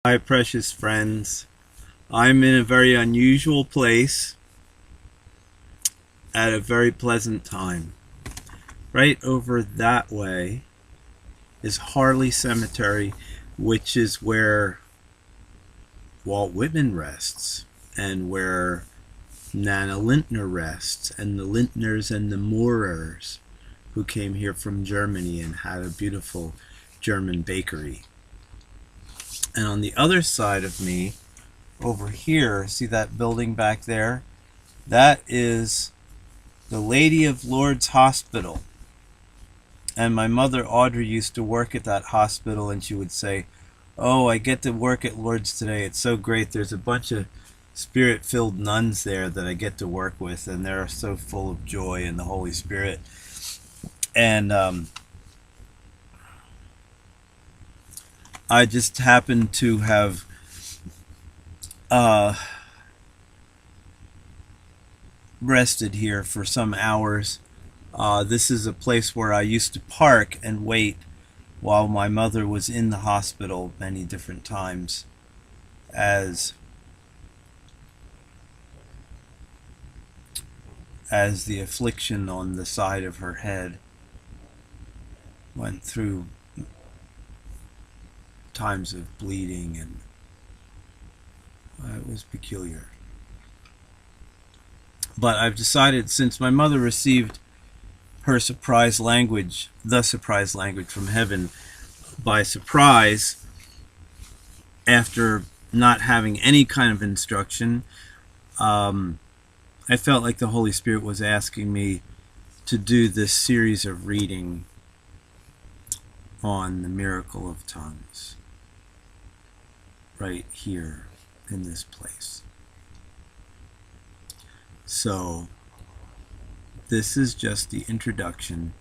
Hi, precious friends. I'm in a very unusual place at a very pleasant time. Right over that way is Harley Cemetery, which is where Walt Whitman rests and where Nana Lintner rests, and the Lintners and the Moorers who came here from Germany and had a beautiful German bakery. And on the other side of me, over here, see that building back there? That is the Lady of Lourdes Hospital. And my mother Audrey used to work at that hospital, and she would say, "Oh, I get to work at Lourdes today. It's so great. There's a bunch of spirit-filled nuns there that I get to work with, and they're so full of joy and the Holy Spirit." And I just happened to have rested here for some hours. This is a place where I used to park and wait while my mother was in the hospital many different times as the affliction on the side of her head went through times of bleeding, and it was peculiar. But I've decided, since my mother received her surprise language, the surprise language from heaven, by surprise, after not having any kind of instruction, I felt like the Holy Spirit was asking me to do this series of reading on the miracle of tongues right here in this place. So this is just the introduction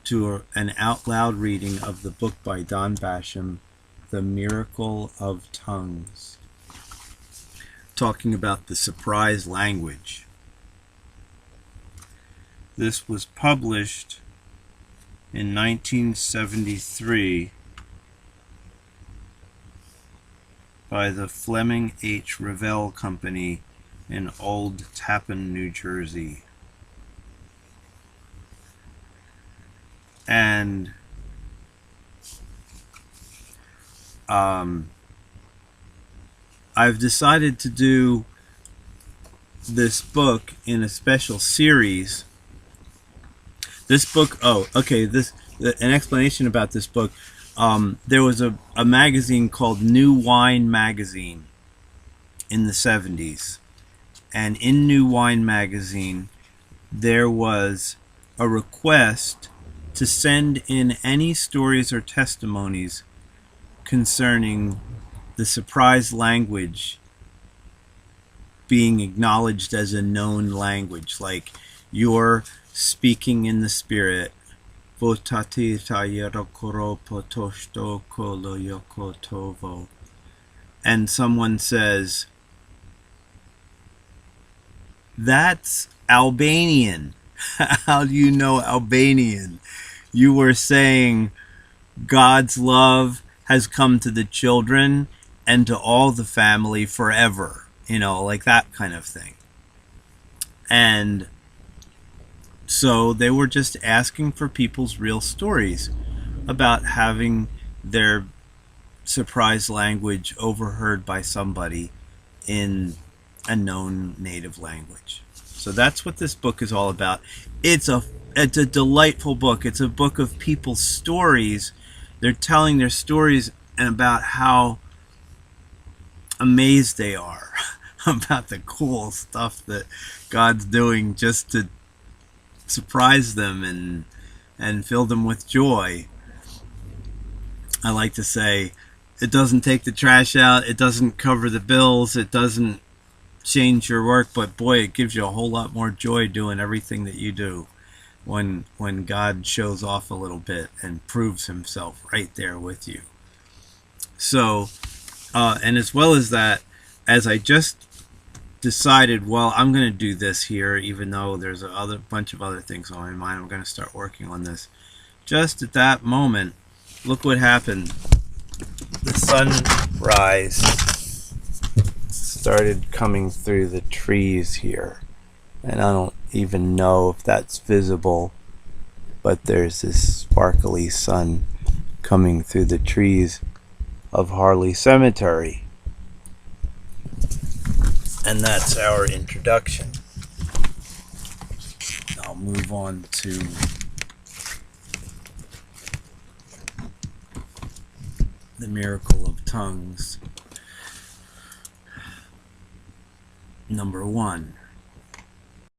to an out loud reading of the book by Don Basham, The Miracle of Tongues, talking about the surprise language. This was published in 1973 by the Fleming H. Revell Company in Old Tappan, New Jersey. And I've decided to do this book in a special series. This book, an explanation about this book. There was a magazine called New Wine Magazine in the 70s. And in New Wine Magazine, there was a request to send in any stories or testimonies concerning the surprise language being acknowledged as a known language, like you're speaking in the Spirit, and someone says, "That's Albanian." How do you know Albanian? You were saying God's love has come to the children and to all the family forever, like that kind of thing. And so they were just asking for people's real stories about having their surprise language overheard by somebody in a known native language. So that's what this book is all about. It's a delightful book. It's a book of people's stories. They're telling their stories and about how amazed they are about the cool stuff that God's doing just to surprise them and fill them with joy. I like to say, it doesn't take the trash out, it doesn't cover the bills, it doesn't change your work, but boy, it gives you a whole lot more joy doing everything that you do when God shows off a little bit and proves himself right there with you. So and as well as that, as I just decided, well, I'm going to do this here, even though there's a bunch of other things on my mind. I'm going to start working on this. Just at that moment, look what happened. The sun rise started coming through the trees here. And I don't even know if that's visible, but there's this sparkly sun coming through the trees of Harley Cemetery. And that's our introduction. I'll move on to the miracle of tongues. Number 1.